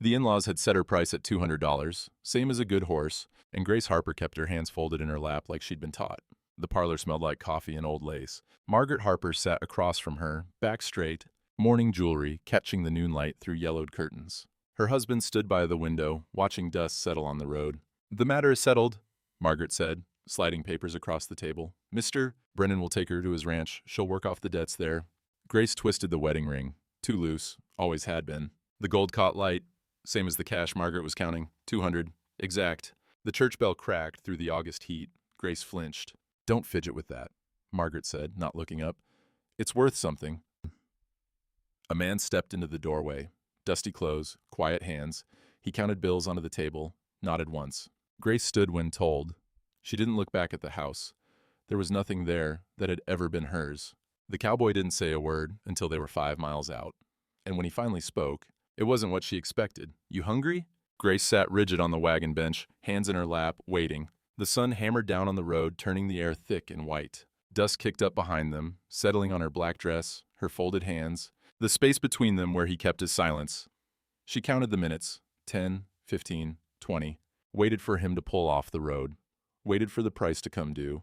The in-laws had set her price at $200, same as a good horse, and Grace Harper kept her hands folded in her lap like she'd been taught. The parlor smelled like coffee and old lace. Margaret Harper sat across from her, back straight, morning jewelry catching the noonlight through yellowed curtains. Her husband stood by the window, watching dust settle on the road. "The matter is settled," Margaret said, sliding papers across the table. "Mr. Brennan will take her to his ranch. She'll work off the debts there." Grace twisted the wedding ring. Too loose. Always had been. The gold caught light. Same as the cash Margaret was counting. 200. Exact. The church bell cracked through the August heat. Grace flinched. "Don't fidget with that," Margaret said, not looking up. "It's worth something." A man stepped into the doorway. Dusty clothes, quiet hands. He counted bills onto the table, nodded once. Grace stood when told. She didn't look back at the house. There was nothing there that had ever been hers. The cowboy didn't say a word until they were 5 miles out. And when he finally spoke, it wasn't what she expected. "You hungry?" Grace sat rigid on the wagon bench, hands in her lap, waiting. The sun hammered down on the road, turning the air thick and white. Dust kicked up behind them, settling on her black dress, her folded hands, the space between them where he kept his silence. She counted the minutes, 10, 15, 20, waited for him to pull off the road, waited for the price to come due.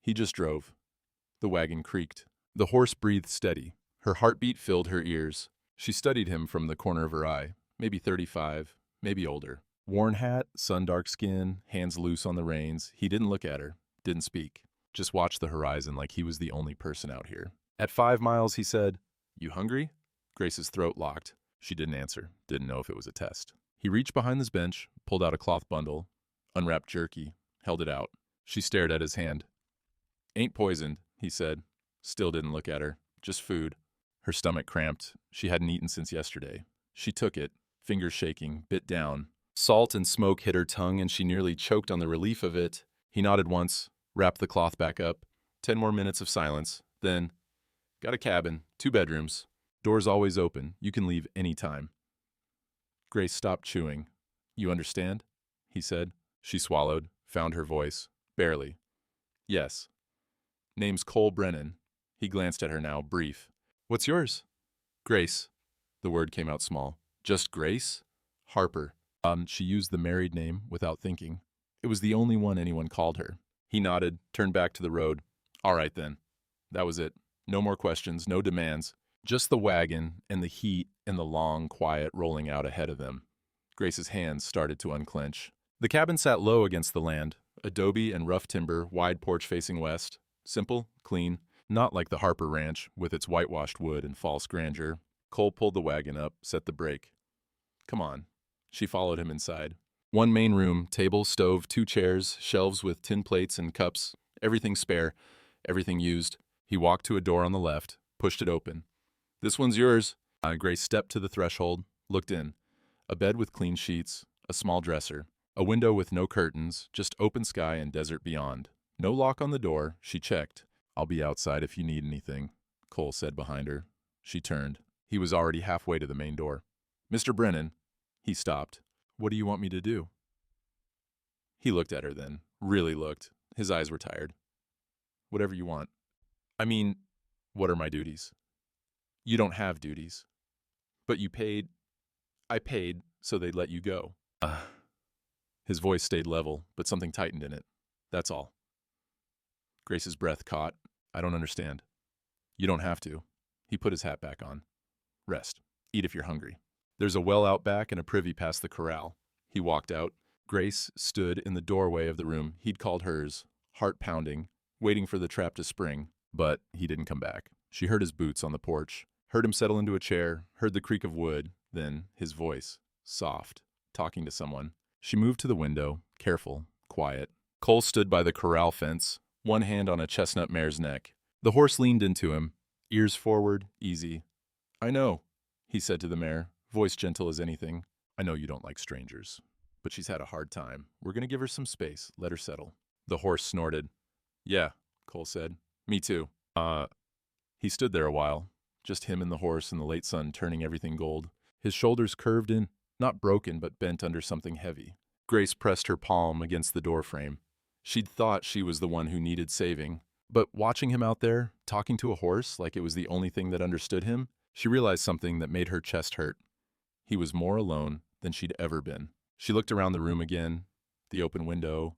He just drove. The wagon creaked. The horse breathed steady. Her heartbeat filled her ears. She studied him from the corner of her eye, maybe 35, maybe older. Worn hat, sun-dark skin, hands loose on the reins. He didn't look at her, didn't speak. Just watched the horizon like he was the only person out here. At 5 miles, he said, "You hungry?" Grace's throat locked. She didn't answer, didn't know if it was a test. He reached behind his bench, pulled out a cloth bundle, unwrapped jerky, held it out. She stared at his hand. "Ain't poisoned," he said. Still didn't look at her. Just food. Her stomach cramped. She hadn't eaten since yesterday. She took it, fingers shaking, bit down. Salt and smoke hit her tongue and she nearly choked on the relief of it. He nodded once, wrapped the cloth back up. 10 more minutes of silence. Then, "Got a cabin, 2 bedrooms. Doors always open. You can leave any time." Grace stopped chewing. "You understand?" he said. She swallowed, found her voice. Barely. "Yes." "Name's Cole Brennan." He glanced at her now, brief. "What's yours?" "Grace." The word came out small. "Just Grace?" "Harper." She used the married name without thinking. It was the only one anyone called her. He nodded, turned back to the road. "All right then." That was it. No more questions, no demands. Just the wagon and the heat and the long quiet rolling out ahead of them. Grace's hands started to unclench. The cabin sat low against the land. Adobe and rough timber, wide porch facing west. Simple, clean, not like the Harper Ranch with its whitewashed wood and false grandeur. Cole pulled the wagon up, set the brake. "Come on." She followed him inside. One main room, table, stove, 2 chairs, shelves with tin plates and cups, everything spare, everything used. He walked to a door on the left, pushed it open. "This one's yours." Grace stepped to the threshold, looked in. A bed with clean sheets, a small dresser, a window with no curtains, just open sky and desert beyond. No lock on the door. She checked. "I'll be outside if you need anything," Cole said behind her. She turned. He was already halfway to the main door. "Mr. Brennan." He stopped. "What do you want me to do?" He looked at her then. Really looked. His eyes were tired. "Whatever you want." "I mean, what are my duties?" "You don't have duties." "But you paid." "I paid, so they'd let you go." His voice stayed level, but something tightened in it. "That's all." Grace's breath caught. "I don't understand." "You don't have to." He put his hat back on. "Rest. Eat if you're hungry. There's a well out back and a privy past the corral." He walked out. Grace stood in the doorway of the room he'd called hers, heart pounding, waiting for the trap to spring. But he didn't come back. She heard his boots on the porch, heard him settle into a chair, heard the creak of wood, then his voice, soft, talking to someone. She moved to the window, careful, quiet. Cole stood by the corral fence, one hand on a chestnut mare's neck. The horse leaned into him, ears forward, easy. "I know," he said to the mare, voice gentle as anything. "I know you don't like strangers, but she's had a hard time. We're going to give her some space, let her settle." The horse snorted. "Yeah," Cole said. "Me too." He stood there a while, just him and the horse and the late sun turning everything gold. His shoulders curved in, not broken but bent under something heavy. Grace pressed her palm against the doorframe. She'd thought she was the one who needed saving. But watching him out there, talking to a horse like it was the only thing that understood him, she realized something that made her chest hurt. He was more alone than she'd ever been. She looked around the room again, the open window,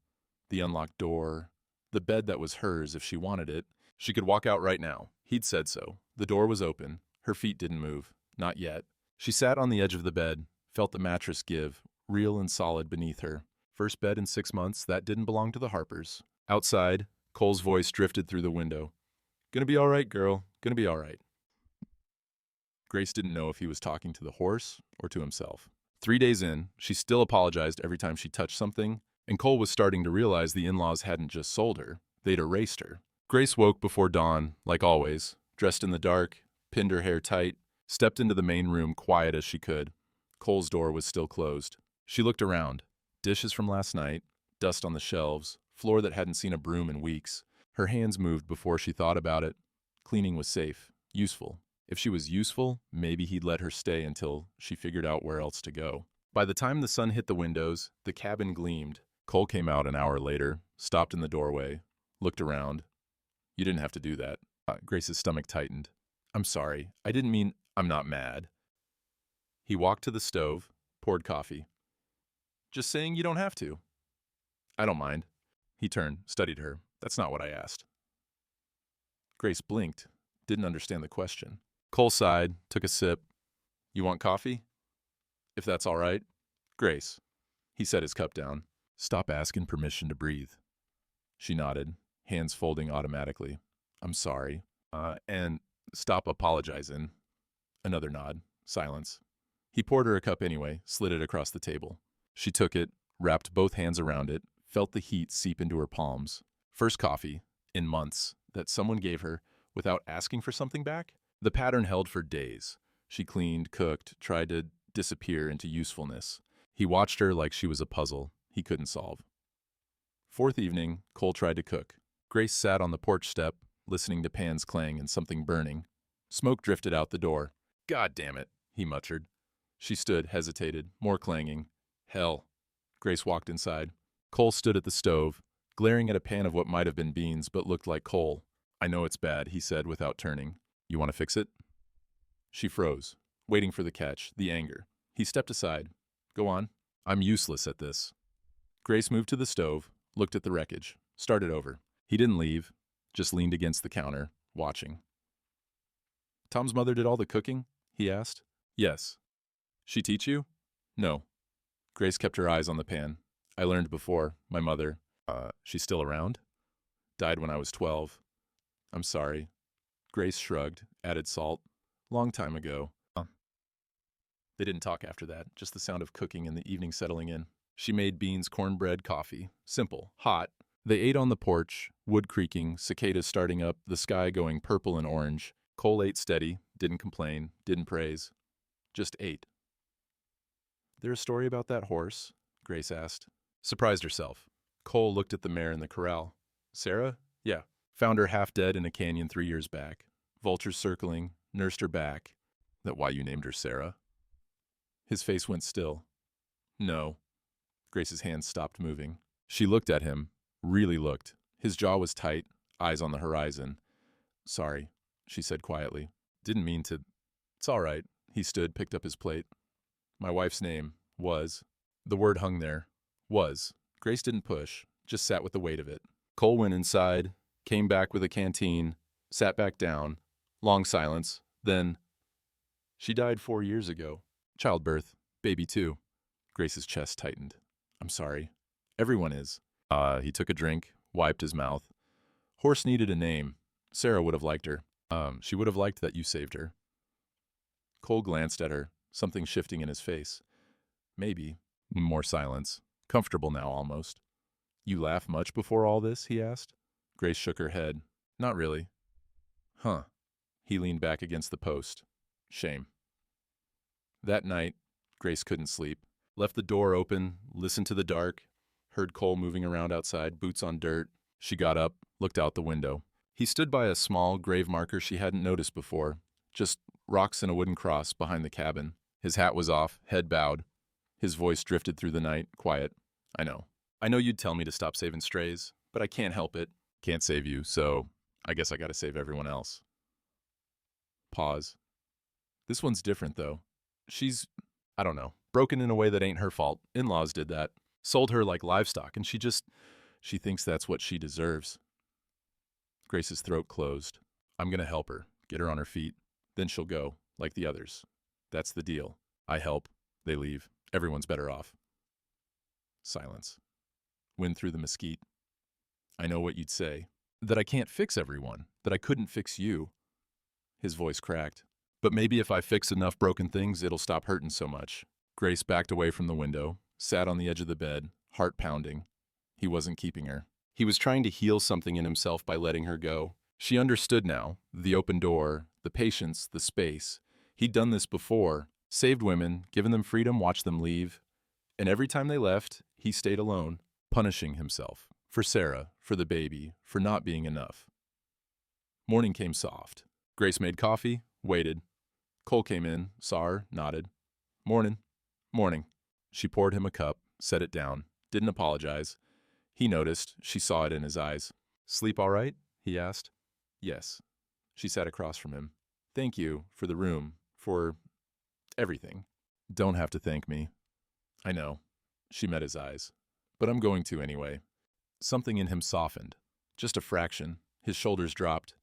the unlocked door, the bed that was hers if she wanted it. She could walk out right now. He'd said so. The door was open. Her feet didn't move. Not yet. She sat on the edge of the bed, felt the mattress give, real and solid beneath her. First bed in 6 months, that didn't belong to the Harpers. Outside, Cole's voice drifted through the window. "Gonna be all right, girl. Gonna be all right." Grace didn't know if he was talking to the horse or to himself. 3 days in, she still apologized every time she touched something, and Cole was starting to realize the in-laws hadn't just sold her, they'd erased her. Grace woke before dawn, like always, dressed in the dark, pinned her hair tight, stepped into the main room quiet as she could. Cole's door was still closed. She looked around. Dishes from last night, dust on the shelves, floor that hadn't seen a broom in weeks. Her hands moved before she thought about it. Cleaning was safe, useful. If she was useful, maybe he'd let her stay until she figured out where else to go. By the time the sun hit the windows, the cabin gleamed. Cole came out an hour later, stopped in the doorway, looked around. "You didn't have to do that." Grace's stomach tightened. "I'm sorry. I didn't mean I'm not mad." He walked to the stove, poured coffee. "Just saying you don't have to." "I don't mind." He turned, studied her. "That's not what I asked." Grace blinked, didn't understand the question. Cole sighed, took a sip. "You want coffee?" "If that's all right." "Grace." He set his cup down. "Stop asking permission to breathe." She nodded, hands folding automatically. "I'm sorry." And stop apologizing." Another nod. Silence. He poured her a cup anyway, slid it across the table. She took it, wrapped both hands around it, felt the heat seep into her palms. First coffee, in months, that someone gave her without asking for something back. The pattern held for days. She cleaned, cooked, tried to disappear into usefulness. He watched her like she was a puzzle he couldn't solve. Fourth evening, Cole tried to cook. Grace sat on the porch step, listening to pans clang and something burning. Smoke drifted out the door. "God damn it," he muttered. She stood, hesitated, more clanging. "Hell." Grace walked inside. Cole stood at the stove, glaring at a pan of what might have been beans but looked like coal. "I know it's bad," he said without turning. "You want to fix it?" She froze, waiting for the catch, the anger. He stepped aside. "Go on. I'm useless at this." Grace moved to the stove, looked at the wreckage, started over. He didn't leave, just leaned against the counter, watching. "Tom's mother did all the cooking?" he asked. "Yes." "She teach you?" "No." Grace kept her eyes on the pan. "I learned before. My mother, she's still around?" "Died when I was 12. "I'm sorry." Grace shrugged, added salt. "Long time ago." They didn't talk after that, just the sound of cooking and the evening settling in. She made beans, cornbread, coffee. Simple, hot. They ate on the porch, wood creaking, cicadas starting up, the sky going purple and orange. Cole ate steady, didn't complain, didn't praise. Just ate. "There a story about that horse?" Grace asked. Surprised herself. Cole looked at the mare in the corral. "Sarah?" "Yeah. Found her half dead in a canyon 3 years back. Vultures circling, nursed her back." "That why you named her Sarah?" His face went still. "No." Grace's hands stopped moving. She looked at him, really looked. His jaw was tight, eyes on the horizon. "Sorry," she said quietly. "Didn't mean to." "It's all right." He stood, picked up his plate. "My wife's name was." The word hung there. Was. Grace didn't push, just sat with the weight of it. Cole went inside, came back with a canteen, sat back down. Long silence. Then, "She died 4 years ago. Childbirth. Baby too." Grace's chest tightened. "I'm sorry." "Everyone is." He took a drink, wiped his mouth. "Horse needed a name. Sarah would have liked her. She would have liked that you saved her." Cole glanced at her, something shifting in his face. "Maybe." More silence. Comfortable now, almost. "You laugh much before all this?" he asked. Grace shook her head. "Not really." "Huh." He leaned back against the post. "Shame." That night, Grace couldn't sleep. Left the door open, listened to the dark, heard Cole moving around outside, boots on dirt. She got up, looked out the window. He stood by a small grave marker she hadn't noticed before, just rocks and a wooden cross behind the cabin. His hat was off, head bowed. His voice drifted through the night, quiet. "I know. I know you'd tell me to stop saving strays, but I can't help it. Can't save you, so I guess I gotta save everyone else." Pause. "This one's different, though. I don't know. Broken in a way that ain't her fault. In-laws did that. Sold her like livestock, and she thinks that's what she deserves. Grace's throat closed. I'm gonna help her, get her on her feet. Then she'll go, like the others. That's the deal. I help, they leave. Everyone's better off. Silence. Wind through the mesquite. I know what you'd say. That I can't fix everyone. That I couldn't fix you. His voice cracked. But maybe if I fix enough broken things, it'll stop hurting so much. Grace backed away from the window, sat on the edge of the bed, heart pounding. He wasn't keeping her. He was trying to heal something in himself by letting her go. She understood now. The open door, the patience, the space. He'd done this before. Saved women, given them freedom, watched them leave. And every time they left, he stayed alone, punishing himself. For Sarah, for the baby, for not being enough. Morning came soft. Grace made coffee, waited. Cole came in, saw her, nodded. Morning. Morning. She poured him a cup, set it down, didn't apologize. He noticed, she saw it in his eyes. Sleep all right? He asked. Yes. She sat across from him. Thank you for the room, for everything. Don't have to thank me. I know. She met his eyes. But I'm going to anyway. Something in him softened. Just a fraction. His shoulders dropped.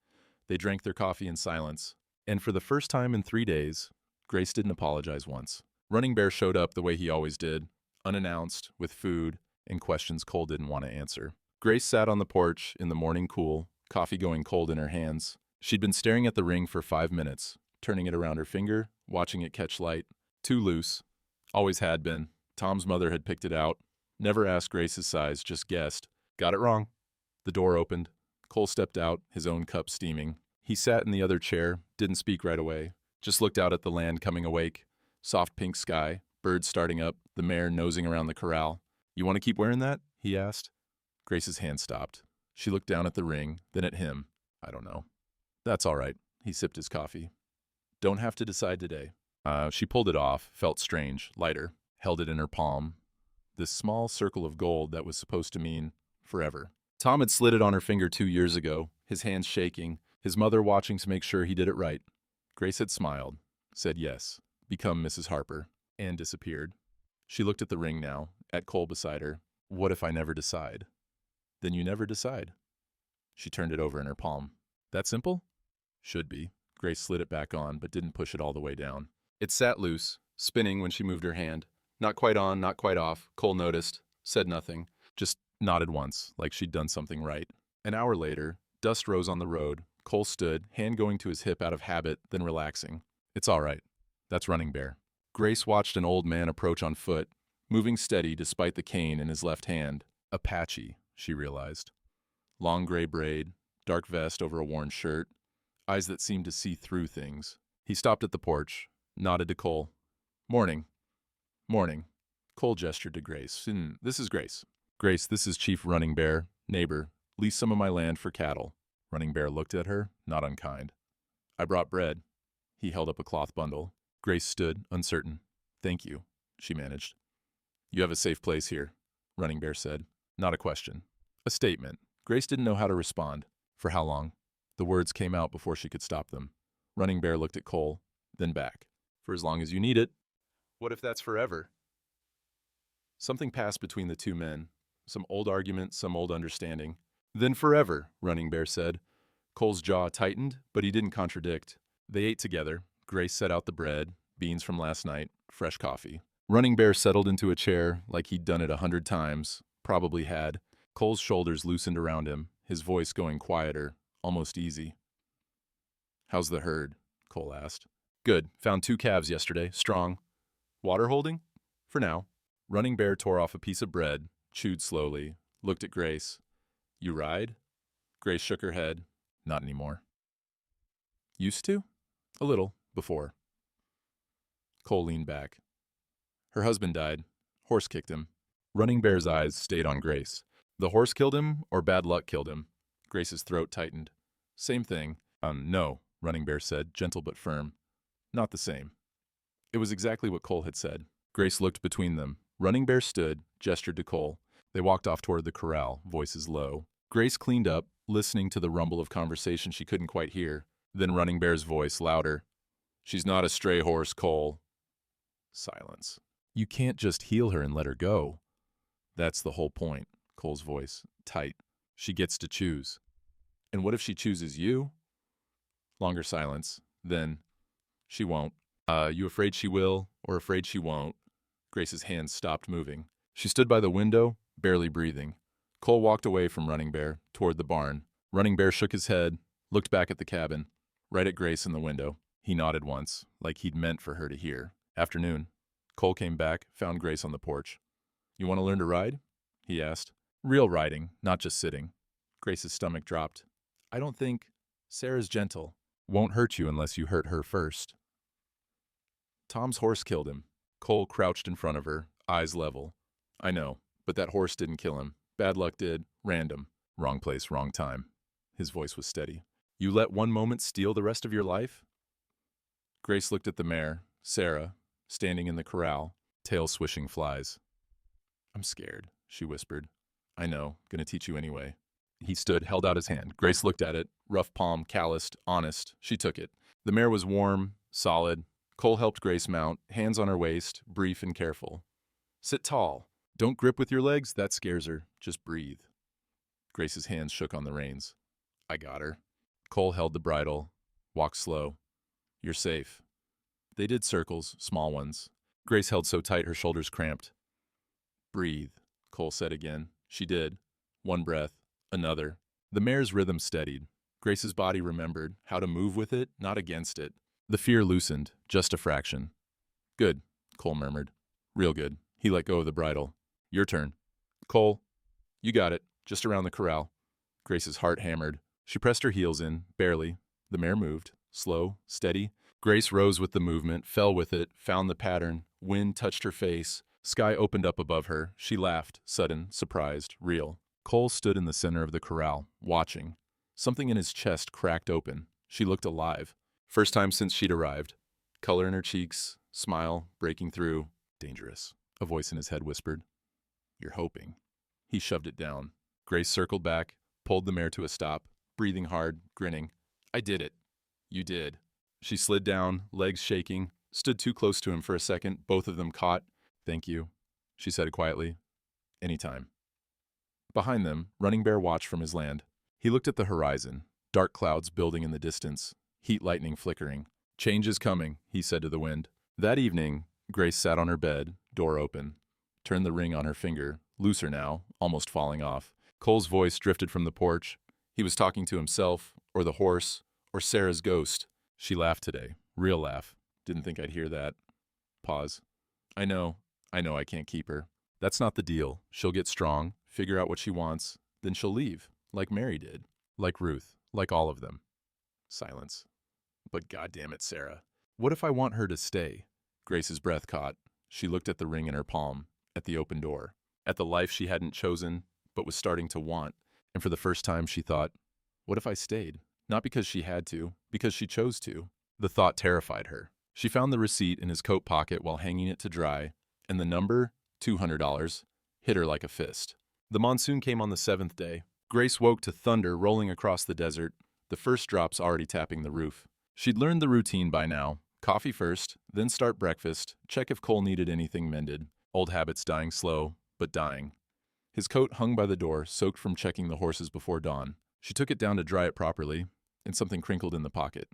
They drank their coffee in silence. And for the first time in 3 days, Grace didn't apologize once. Running Bear showed up the way he always did, unannounced, with food, and questions Cole didn't want to answer. Grace sat on the porch in the morning cool, coffee going cold in her hands. She'd been staring at the ring for 5 minutes, turning it around her finger, watching it catch light. Too loose. Always had been. Tom's mother had picked it out. Never asked Grace's size, just guessed. Got it wrong. The door opened. Cole stepped out, his own cup steaming. He sat in the other chair, didn't speak right away, just looked out at the land coming awake. Soft pink sky, birds starting up, the mare nosing around the corral. You want to keep wearing that? He asked. Grace's hand stopped. She looked down at the ring, then at him. I don't know. That's all right. He sipped his coffee. Don't have to decide today. She pulled it off, felt strange, lighter, held it in her palm. This small circle of gold that was supposed to mean forever. Tom had slid it on her finger 2 years ago, his hands shaking, his mother watching to make sure he did it right. Grace had smiled, said yes, become Mrs. Harper, and disappeared. She looked at the ring now, at Cole beside her. What if I never decide? Then you never decide. She turned it over in her palm. That simple? Should be. Grace slid it back on, but didn't push it all the way down. It sat loose, spinning when she moved her hand. Not quite on, not quite off. Cole noticed, said nothing, just nodded once, like she'd done something right. An hour later, dust rose on the road. Cole stood, hand going to his hip out of habit, then relaxing. It's all right. That's Running Bear. Grace watched an old man approach on foot, moving steady despite the cane in his left hand. Apache, she realized. Long gray braid, dark vest over a worn shirt, eyes that seemed to see through things. He stopped at the porch, nodded to Cole. Morning. Morning. Cole gestured to Grace. This is Grace. Grace, this is Chief Running Bear, neighbor. Lease some of my land for cattle. Running Bear looked at her, not unkind. I brought bread. He held up a cloth bundle. Grace stood, uncertain. Thank you, she managed. You have a safe place here, Running Bear said. Not a question. A statement. Grace didn't know how to respond. For how long? The words came out before she could stop them. Running Bear looked at Cole, then back. For as long as you need it. What if that's forever? Something passed between the two men. Some old argument, some old understanding. Then forever, Running Bear said. Cole's jaw tightened, but he didn't contradict. They ate together. Grace set out the bread, beans from last night, fresh coffee. Running Bear settled into a chair like he'd done it 100 times, probably had. Cole's shoulders loosened around him, his voice going quieter, almost easy. How's the herd? Cole asked. Good. Found 2 calves yesterday, strong. Water holding? For now. Running Bear tore off a piece of bread, chewed slowly, looked at Grace. You ride? Grace shook her head. Not anymore. Used to? A little, before. Cole leaned back. Her husband died. Horse kicked him. Running Bear's eyes stayed on Grace. The horse killed him, or bad luck killed him? Grace's throat tightened. Same thing. No, Running Bear said, gentle but firm. Not the same. It was exactly what Cole had said. Grace looked between them. Running Bear stood, gestured to Cole. They walked off toward the corral, voices low. Grace cleaned up, listening to the rumble of conversation she couldn't quite hear. Then Running Bear's voice, louder. She's not a stray horse, Cole. Silence. You can't just heal her and let her go. That's the whole point, Cole's voice, tight. She gets to choose. And what if she chooses you? Longer silence. Then, she won't. You afraid she will, or afraid she won't? Grace's hands stopped moving. She stood by the window, barely breathing. Cole walked away from Running Bear, toward the barn. Running Bear shook his head, looked back at the cabin, right at Grace in the window. He nodded once, like he'd meant for her to hear. Afternoon. Cole came back, found Grace on the porch. You want to learn to ride? He asked. Real riding, not just sitting. Grace's stomach dropped. I don't think. Sarah's gentle. Won't hurt you unless you hurt her first. Tom's horse killed him. Cole crouched in front of her, eyes level. I know, but that horse didn't kill him. Bad luck did. Random. Wrong place, wrong time. His voice was steady. You let one moment steal the rest of your life? Grace looked at the mare, Sarah, standing in the corral, tail swishing flies. I'm scared, she whispered. I know, gonna teach you anyway. He stood, held out his hand. Grace looked at it, rough palm, calloused, honest. She took it. The mare was warm, solid. Cole helped Grace mount, hands on her waist, brief and careful. Sit tall. Don't grip with your legs, that scares her. Just breathe. Grace's hands shook on the reins. I got her. Cole held the bridle. Walk slow. You're safe. They did circles, small ones. Grace held so tight her shoulders cramped. Breathe, Cole said again. She did. One breath. Another. The mare's rhythm steadied. Grace's body remembered how to move with it, not against it. The fear loosened, just a fraction. Good, Cole murmured. Real good. He let go of the bridle. Your turn. Cole. You got it. Just around the corral. Grace's heart hammered. She pressed her heels in, barely. The mare moved. Slow, steady. Grace rose with the movement, fell with it, found the pattern. Wind touched her face. Sky opened up above her. She laughed, sudden, surprised, real. Cole stood in the center of the corral, watching. Something in his chest cracked open. She looked alive. First time since she'd arrived. Color in her cheeks, smile, breaking through. Dangerous, a voice in his head whispered. You're hoping. He shoved it down. Grace circled back, pulled the mare to a stop, breathing hard, grinning. I did it. You did. She slid down, legs shaking, stood too close to him for a second, both of them caught. Thank you, she said quietly. Anytime. Behind them, Running Bear watched from his land. He looked at the horizon, dark clouds building in the distance, heat lightning flickering. Change is coming, he said to the wind. That evening, Grace sat on her bed, door open, turned the ring on her finger, looser now, almost falling off. Cole's voice drifted from the porch. He was talking to himself, or the horse, or Sarah's ghost. She laughed today. Real laugh. Didn't think I'd hear that. Pause. I know I can't keep her. That's not the deal. She'll get strong, figure out what she wants, then she'll leave, like Mary did, like Ruth, like all of them. Silence. But goddamn it, Sarah. What if I want her to stay? Grace's breath caught. She looked at the ring in her palm, at the open door, at the life she hadn't chosen, but was starting to want. And for the first time she thought, what if I stayed? Not because she had to, because she chose to. The thought terrified her. She found the receipt in his coat pocket while hanging it to dry, and the number, $200, hit her like a fist. The monsoon came on the 7th day. Grace woke to thunder rolling across the desert, the first drops already tapping the roof. She'd learned the routine by now. Coffee first, then start breakfast, check if Cole needed anything mended. Old habits dying slow, but dying. His coat hung by the door, soaked from checking the horses before dawn. She took it down to dry it properly, and something crinkled in the pocket.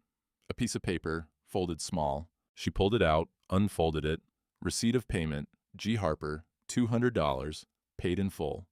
A piece of paper, folded small. She pulled it out, unfolded it. Receipt of payment, G. Harper, $200, paid in full.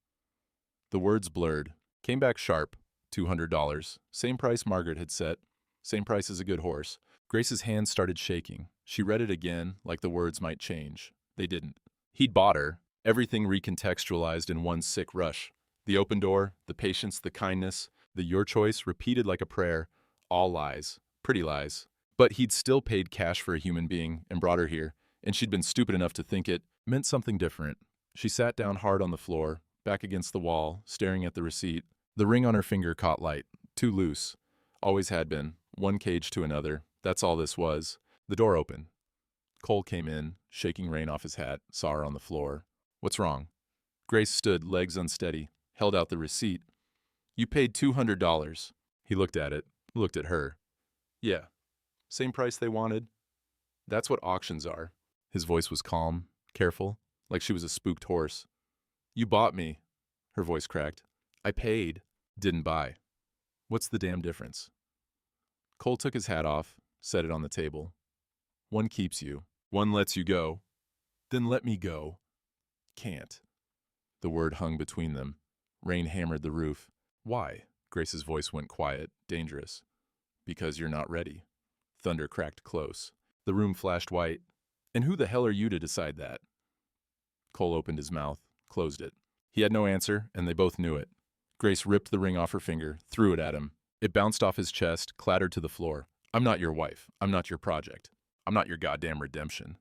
The words blurred. Came back sharp, $200. Same price Margaret had set. Same price as a good horse. Grace's hands started shaking. She read it again, like the words might change. They didn't. He'd bought her. Everything recontextualized in one sick rush. The open door, the patience, the kindness, the your choice repeated like a prayer. All lies. Pretty lies. But he'd still paid cash for a human being and brought her here, and she'd been stupid enough to think it meant something different. She sat down hard on the floor, back against the wall, staring at the receipt. The ring on her finger caught light. Too loose. Always had been. One cage to another. That's all this was. The door opened. Cole came in, shaking rain off his hat, saw her on the floor. What's wrong? Grace stood, legs unsteady, held out the receipt. You paid $200. He looked at it, looked at her. Yeah. Same price they wanted. That's what auctions are. His voice was calm, careful, like she was a spooked horse. You bought me. Her voice cracked. I paid. Didn't buy. What's the damn difference? Cole took his hat off, set it on the table. One keeps you. One lets you go. Then let me go. Can't. The word hung between them. Rain hammered the roof. Why? Grace's voice went quiet, dangerous. Because you're not ready. Thunder cracked close. The room flashed white. And who the hell are you to decide that? Cole opened his mouth, closed it. He had no answer, and they both knew it. Grace ripped the ring off her finger, threw it at him. It bounced off his chest, clattered to the floor. I'm not your wife. I'm not your project. I'm not your goddamn redemption.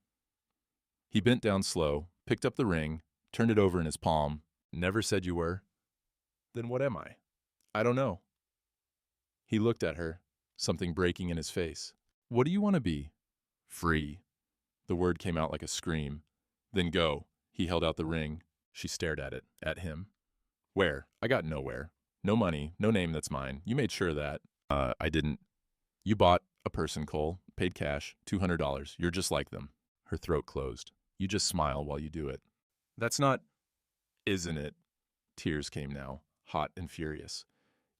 He bent down slow, picked up the ring, turned it over in his palm. Never said you were. Then what am I? I don't know. He looked at her, something breaking in his face. What do you want to be? Free. The word came out like a scream. Then go. He held out the ring. She stared at it, at him. Where? I got nowhere. No money, no name that's mine. You made sure of that. I didn't. You bought a person, Cole. Paid cash, $200. You're just like them. Her throat closed. You just smile while you do it. That's not... Isn't it? Tears came now, hot and furious.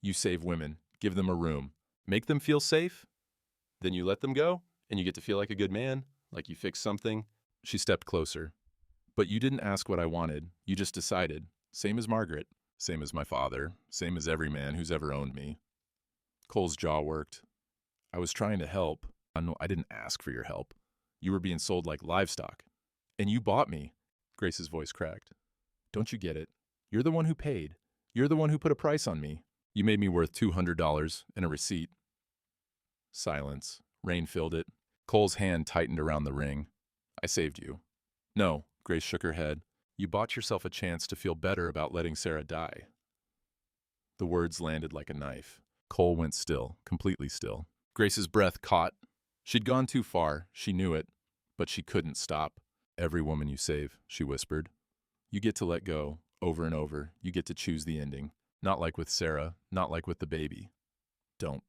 You save women, give them a room, make them feel safe? Then you let them go, and you get to feel like a good man, like you fixed something. She stepped closer. But you didn't ask what I wanted. You just decided. Same as Margaret. Same as my father. Same as every man who's ever owned me. Cole's jaw worked. I was trying to help. No, I didn't ask for your help. You were being sold like livestock. And you bought me. Grace's voice cracked. Don't you get it? You're the one who paid. You're the one who put a price on me. You made me worth $200 and a receipt. Silence. Rain filled it. Cole's hand tightened around the ring. I saved you. No, Grace shook her head. You bought yourself a chance to feel better about letting Sarah die. The words landed like a knife. Cole went still, completely still. Grace's breath caught. She'd gone too far, she knew it, but she couldn't stop. Every woman you save, she whispered. You get to let go, over and over. You get to choose the ending. Not like with Sarah, not like with the baby. Don't.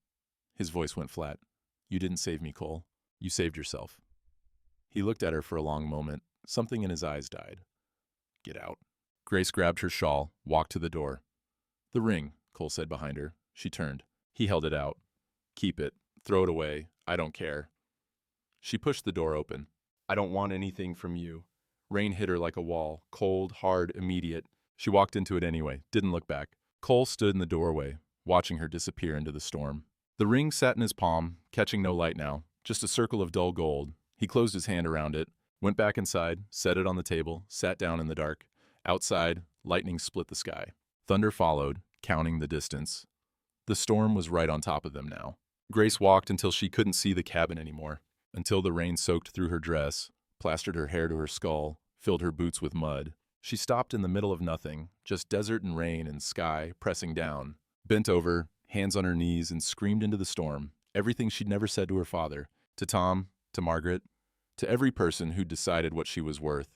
His voice went flat. You didn't save me, Cole. You saved yourself. He looked at her for a long moment. Something in his eyes died. Get out. Grace grabbed her shawl, walked to the door. The ring, Cole said behind her. She turned. He held it out. Keep it. Throw it away. I don't care. She pushed the door open. I don't want anything from you. Rain hit her like a wall, cold, hard, immediate. She walked into it anyway, didn't look back. Cole stood in the doorway, watching her disappear into the storm. The ring sat in his palm, catching no light now, just a circle of dull gold. He closed his hand around it, went back inside, set it on the table, sat down in the dark. Outside, lightning split the sky. Thunder followed, counting the distance. The storm was right on top of them now. Grace walked until she couldn't see the cabin anymore, until the rain soaked through her dress, plastered her hair to her skull, filled her boots with mud. She stopped in the middle of nothing, just desert and rain and sky pressing down, bent over, hands on her knees, and screamed into the storm, everything she'd never said to her father, to Tom, to Margaret, to every person who'd decided what she was worth.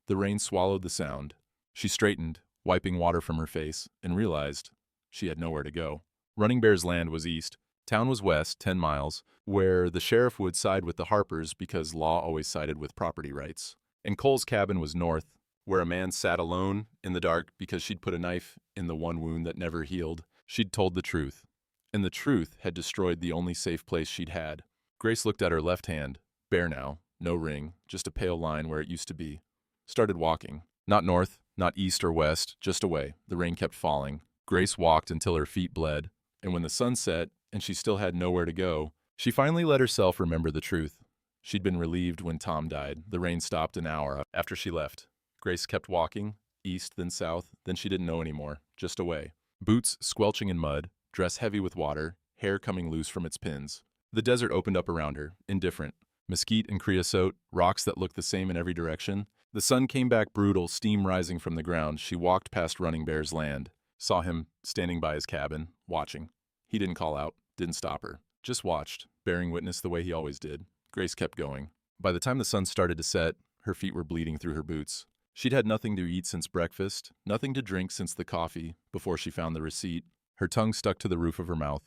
The rain swallowed the sound. She straightened, wiping water from her face, and realized she had nowhere to go. Running Bear's land was east. Town was west, 10 miles, where the sheriff would side with the Harpers because law always sided with property rights. And Cole's cabin was north, where a man sat alone in the dark because she'd put a knife in the one wound that never healed. She'd told the truth, and the truth had destroyed the only safe place she'd had. Grace looked at her left hand, bare now, no ring, just a pale line where it used to be. Started walking. Not north, not east or west, just away. The rain kept falling. Grace walked until her feet bled, and when the sun set and she still had nowhere to go, she finally let herself remember the truth. She'd been relieved when Tom died. The rain stopped an hour after she left. Grace kept walking, east then south, then she didn't know anymore, just away. Boots squelching in mud, dress heavy with water, hair coming loose from its pins. The desert opened up around her, indifferent. Mesquite and creosote, rocks that looked the same in every direction. The sun came back brutal, steam rising from the ground. She walked past Running Bear's land, saw him standing by his cabin, watching. He didn't call out, didn't stop her, just watched, bearing witness the way he always did. Grace kept going. By the time the sun started to set, her feet were bleeding through her boots. She'd had nothing to eat since breakfast, nothing to drink since the coffee, before she found the receipt. Her tongue stuck to the roof of her mouth.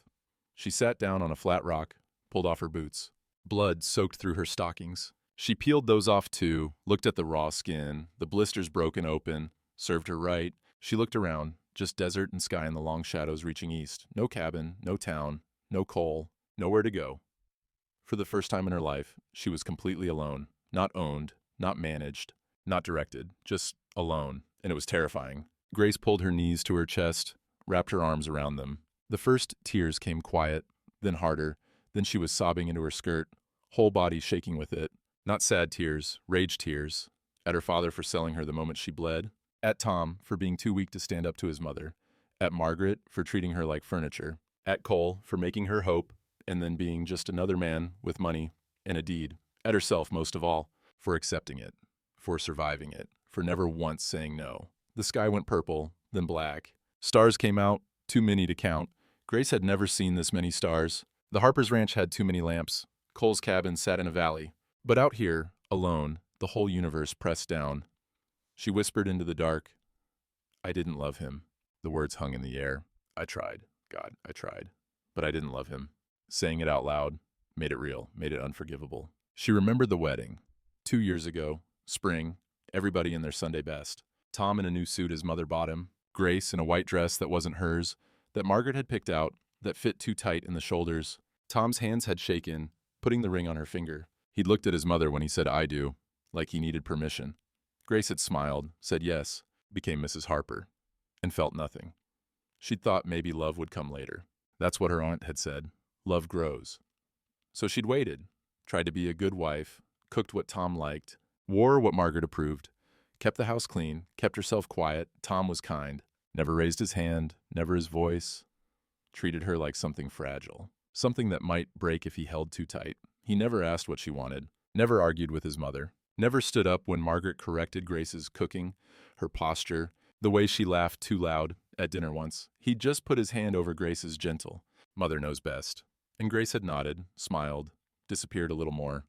She sat down on a flat rock, pulled off her boots. Blood soaked through her stockings. She peeled those off too, looked at the raw skin, the blisters broken open, served her right. She looked around, just desert and sky in the long shadows reaching east. No cabin, no town, no coal, nowhere to go. For the first time in her life, she was completely alone, not owned, not managed, not directed, just alone, and it was terrifying. Grace pulled her knees to her chest, wrapped her arms around them. The first tears came quiet, then harder, then she was sobbing into her skirt, whole body shaking with it. Not sad tears, rage tears. At her father for selling her the moment she bled. At Tom for being too weak to stand up to his mother. At Margaret for treating her like furniture. At Cole for making her hope and then being just another man with money and a deed. At herself, most of all, for accepting it, for surviving it, for never once saying no. The sky went purple, then black. Stars came out, too many to count. Grace had never seen this many stars. The Harpers Ranch had too many lamps. Cole's cabin sat in a valley. But out here, alone, the whole universe pressed down. She whispered into the dark, "I didn't love him." The words hung in the air. I tried. God, I tried. But I didn't love him. Saying it out loud made it real, made it unforgivable. She remembered the wedding. 2 years ago, spring, everybody in their Sunday best. Tom in a new suit his mother bought him. Grace in a white dress that wasn't hers, that Margaret had picked out, that fit too tight in the shoulders. Tom's hands had shaken, putting the ring on her finger. He'd looked at his mother when he said, "I do," like he needed permission. Grace had smiled, said yes, became Mrs. Harper, and felt nothing. She'd thought maybe love would come later. That's what her aunt had said. Love grows. So she'd waited, tried to be a good wife, cooked what Tom liked, wore what Margaret approved, kept the house clean, kept herself quiet. Tom was kind, never raised his hand, never his voice, treated her like something fragile, something that might break if he held too tight. He never asked what she wanted, never argued with his mother, never stood up when Margaret corrected Grace's cooking, her posture, the way she laughed too loud at dinner once. He'd just put his hand over Grace's gentle, "Mother knows best." And Grace had nodded, smiled, disappeared a little more.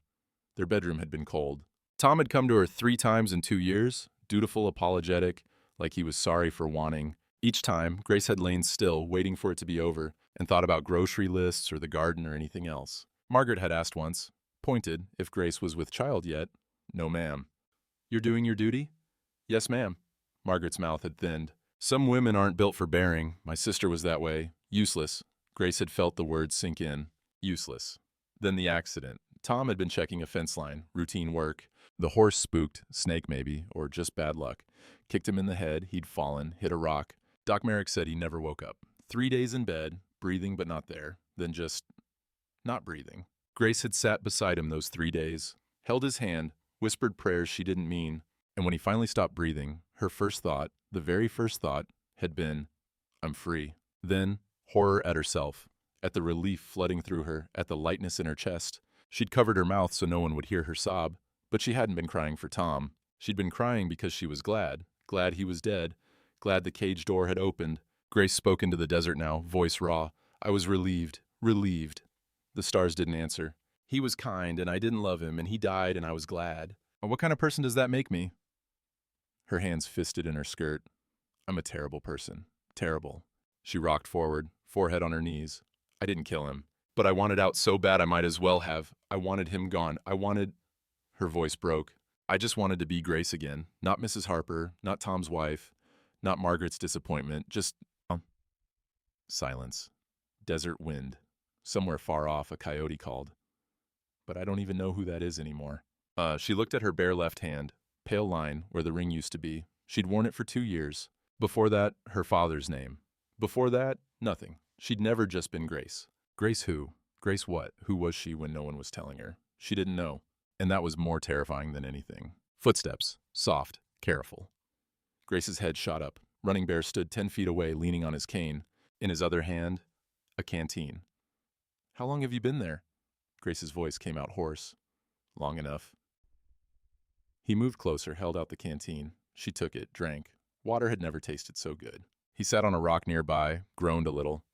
Their bedroom had been cold. Tom had come to her 3 times in 2 years, dutiful, apologetic, like he was sorry for wanting. Each time, Grace had lain still, waiting for it to be over, and thought about grocery lists or the garden or anything else. Margaret had asked once, pointed, if Grace was with child yet. "No, ma'am." "You're doing your duty?" "Yes, ma'am." Margaret's mouth had thinned. "Some women aren't built for bearing. My sister was that way. Useless." Grace had felt the words sink in. Useless. Then the accident. Tom had been checking a fence line, routine work. The horse spooked, snake maybe, or just bad luck. Kicked him in the head, he'd fallen, hit a rock. Doc Merrick said he never woke up. 3 days in bed, breathing but not there, then just not breathing. Grace had sat beside him those 3 days, held his hand, whispered prayers she didn't mean, and when he finally stopped breathing, her first thought, the very first thought, had been, "I'm free." Then, horror at herself, at the relief flooding through her, at the lightness in her chest. She'd covered her mouth so no one would hear her sob, but she hadn't been crying for Tom. She'd been crying because she was glad he was dead, glad the cage door had opened. Grace spoke into the desert now, voice raw. "I was relieved. The stars didn't answer. "He was kind, and I didn't love him, and he died, and I was glad." What kind of person does that make me? Her hands fisted in her skirt. "I'm a terrible person. Terrible." She rocked forward, forehead on her knees. "I didn't kill him, but I wanted out so bad I might as well have. I wanted him gone. I wanted—" Her voice broke. "I just wanted to be Grace again. Not Mrs. Harper, not Tom's wife, not Margaret's disappointment, just—" Silence. Desert wind. Somewhere far off, a coyote called. "But I don't even know who that is anymore." She looked at her bare left hand, pale line where the ring used to be. She'd worn it for 2 years. Before that, her father's name. Before that, nothing. She'd never just been Grace. Grace who? Grace what? Who was she when no one was telling her? She didn't know. And that was more terrifying than anything. Footsteps. Soft. Careful. Grace's head shot up. Running Bear stood 10 feet away, leaning on his cane. In his other hand, a canteen. "How long have you been there?" Grace's voice came out hoarse. "Long enough." He moved closer, held out the canteen. She took it, drank. Water had never tasted so good. He sat on a rock nearby, groaned a little.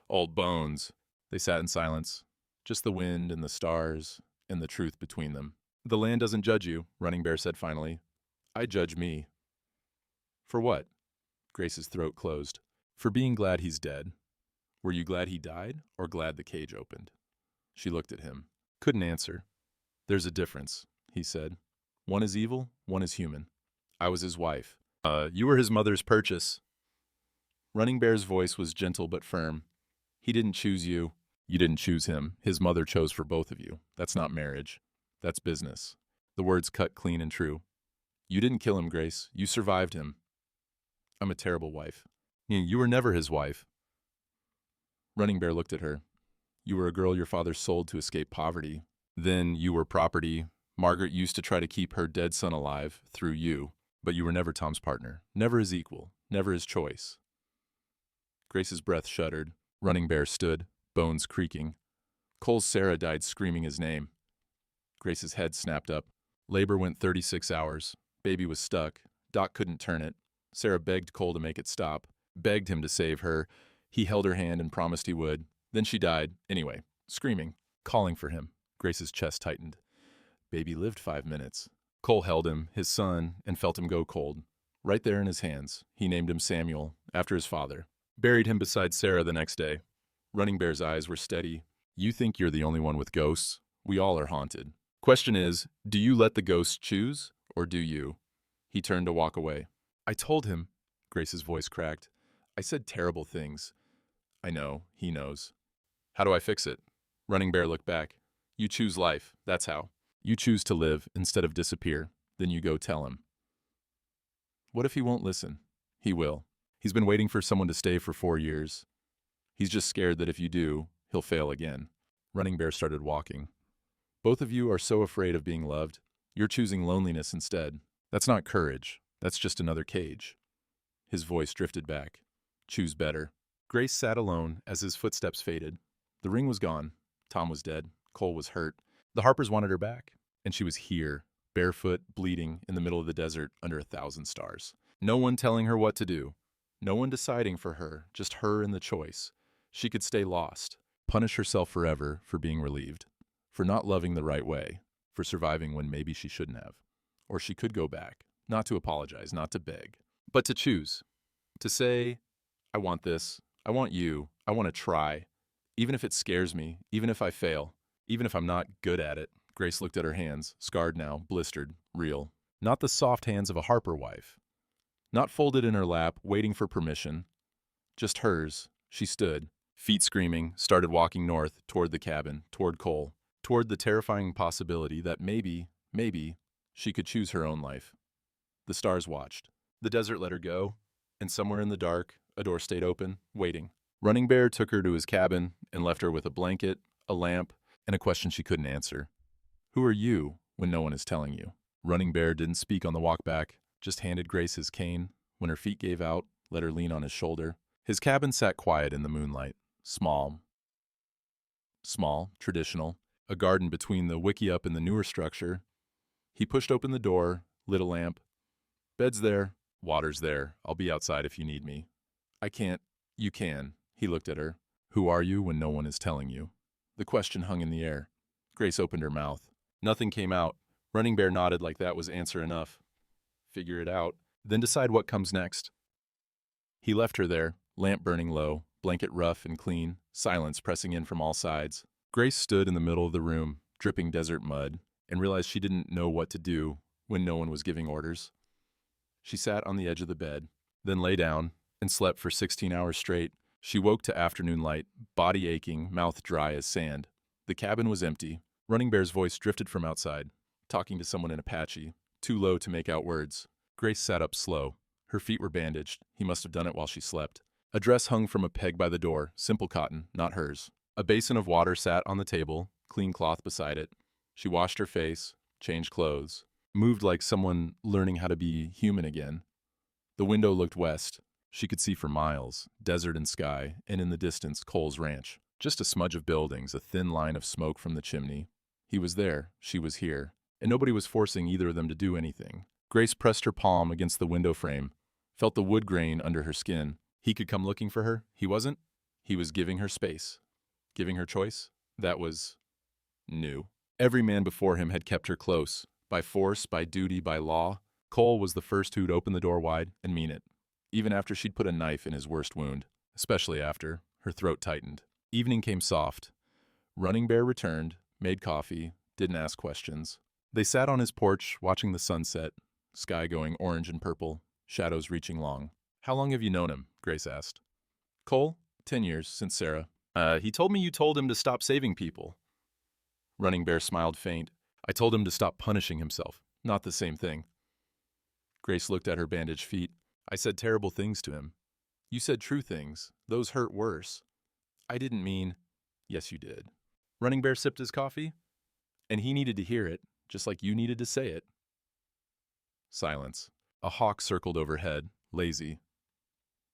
"Old bones." They sat in silence. Just the wind and the stars and the truth between them. "The land doesn't judge you," Running Bear said finally. "I judge me." "For what?" Grace's throat closed. "For being glad he's dead." "Were you glad he died, or glad the cage opened?" She looked at him. Couldn't answer. "There's a difference," he said. One is evil, one is human. I was his wife. You were his mother's purchase. Running Bear's voice was gentle but firm. He didn't choose you. You didn't choose him. His mother chose for both of you. That's not marriage. That's business. The words cut clean and true. You didn't kill him, Grace. You survived him. I'm a terrible wife. You were never his wife. Running Bear looked at her. You were a girl your father sold to escape poverty. Then you were property. Margaret used to try to keep her dead son alive through you, but you were never Tom's partner, never his equal, never his choice. Grace's breath shuddered. Running Bear stood, bones creaking. Cole's Sarah died screaming his name. Grace's head snapped up. Labor went 36 hours. Baby was stuck. Doc couldn't turn it. Sarah begged Cole to make it stop, begged him to save her. He held her hand and promised he would. Then she died, anyway, screaming, calling for him. Grace's chest tightened. Baby lived 5 minutes. Cole held him, his son, and felt him go cold. Right there in his hands, he named him Samuel, after his father. Buried him beside Sarah the next day. Running Bear's eyes were steady. You think you're the only one with ghosts? We all are haunted. Question is, do you let the ghosts choose, or do you? He turned to walk away. I told him, Grace's voice cracked. I said terrible things. I know, he knows. How do I fix it? Running Bear looked back. You choose life, that's how. You choose to live instead of disappear. Then you go tell him. What if he won't listen? He will. He's been waiting for someone to stay for 4 years. He's just scared that if you do, he'll fail again. Running Bear started walking. Both of you are so afraid of being loved. You're choosing loneliness instead. That's not courage. That's just another cage. His voice drifted back. Choose better. Grace sat alone as his footsteps faded. The ring was gone. Tom was dead. Cole was hurt. The Harpers wanted her back. And she was here, barefoot, bleeding, in the middle of the desert under 1,000 stars. No one telling her what to do. No one deciding for her, just her and the choice. She could stay lost, punish herself forever for being relieved, for not loving the right way, for surviving when maybe she shouldn't have. Or she could go back, not to apologize, not to beg, but to choose. To say, I want this, I want you, I want to try. Even if it scares me, even if I fail, even if I'm not good at it. Grace looked at her hands, scarred now, blistered, real. Not the soft hands of a Harper wife. Not folded in her lap, waiting for permission. Just hers. She stood, feet screaming, started walking north, toward the cabin, toward Cole, toward the terrifying possibility that maybe, she could choose her own life. The stars watched. The desert let her go, and somewhere in the dark, a door stayed open, waiting. Running Bear took her to his cabin and left her with a blanket, a lamp, and a question she couldn't answer. Who are you when no one is telling you? Running Bear didn't speak on the walk back, just handed Grace his cane. When her feet gave out, let her lean on his shoulder. His cabin sat quiet in the moonlight. Small, traditional, a garden between the wickiup and the newer structure. He pushed open the door, lit a lamp. Bed's there, water's there. I'll be outside if you need me. I can't. You can. He looked at her. Who are you when no one is telling you? The question hung in the air. Grace opened her mouth. Nothing came out. Running Bear nodded like that was answer enough. Figure it out, then decide what comes next. He left her there, lamp burning low, blanket rough and clean, silence pressing in from all sides. Grace stood in the middle of the room, dripping desert mud, and realized she didn't know what to do when no one was giving orders. She sat on the edge of the bed, then lay down and slept for 16 hours straight. She woke to afternoon light, body aching, mouth dry as sand. The cabin was empty. Running Bear's voice drifted from outside, talking to someone in Apache, too low to make out words. Grace sat up slow. Her feet were bandaged. He must have done it while she slept. A dress hung from a peg by the door, simple cotton, not hers. A basin of water sat on the table, clean cloth beside it. She washed her face, changed clothes, moved like someone learning how to be human again. The window looked west. She could see for miles, desert and sky, and in the distance, Cole's ranch. Just a smudge of buildings, a thin line of smoke from the chimney. He was there, she was here, and nobody was forcing either of them to do anything. Grace pressed her palm against the window frame, felt the wood grain under her skin. He could come looking for her. He wasn't. He was giving her space. Giving her choice. That was new. Every man before him had kept her close. By force, by duty, by law. Cole was the first who'd open the door wide and mean it. Even after she'd put a knife in his worst wound. Especially after. Her throat tightened. Evening came soft. Running Bear returned, made coffee, didn't ask questions. They sat on his porch, watching the sunset, sky going orange and purple, shadows reaching long. How long have you known him? Grace asked. Cole? 10 years, since Sarah. He told me you told him to stop saving people. Running Bear smiled faint. I told him to stop punishing himself. Not the same thing. Grace looked at her bandaged feet. I said terrible things to him. You said true things. Those hurt worse. I didn't mean... Yes, you did. Running Bear sipped his coffee. And he needed to hear it, just like you needed to say it. Silence. A hawk circled overhead, lazy.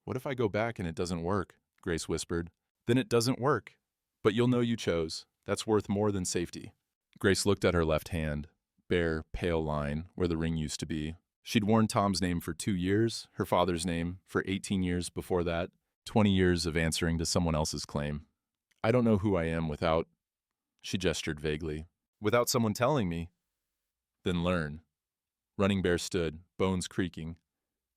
What if I go back and it doesn't work? Grace whispered. Then it doesn't work. But you'll know you chose. That's worth more than safety. Grace looked at her left hand, bare, pale line where the ring used to be. She'd worn Tom's name for 2 years, her father's name for 18 years before that, 20 years of answering to someone else's claim. I don't know who I am without... She gestured vaguely. Without someone telling me. Then learn. Running Bear stood, bones creaking.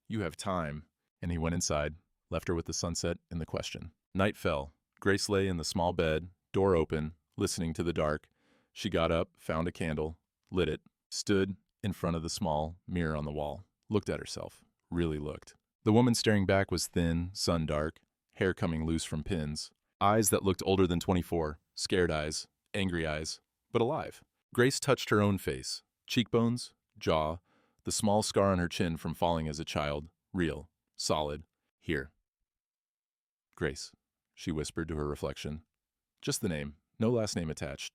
You have time. And he went inside, left her with the sunset and the question. Night fell. Grace lay in the small bed, door open, listening to the dark. She got up, found a candle, lit it, stood in front of the small mirror on the wall, looked at herself, really looked. The woman staring back was thin, sun-dark, hair coming loose from pins, eyes that looked older than 24, scared eyes, angry eyes, but alive. Grace touched her own face, cheekbones, jaw, the small scar on her chin from falling as a child, real, solid, here. Grace, she whispered to her reflection. Just the name, no last name attached.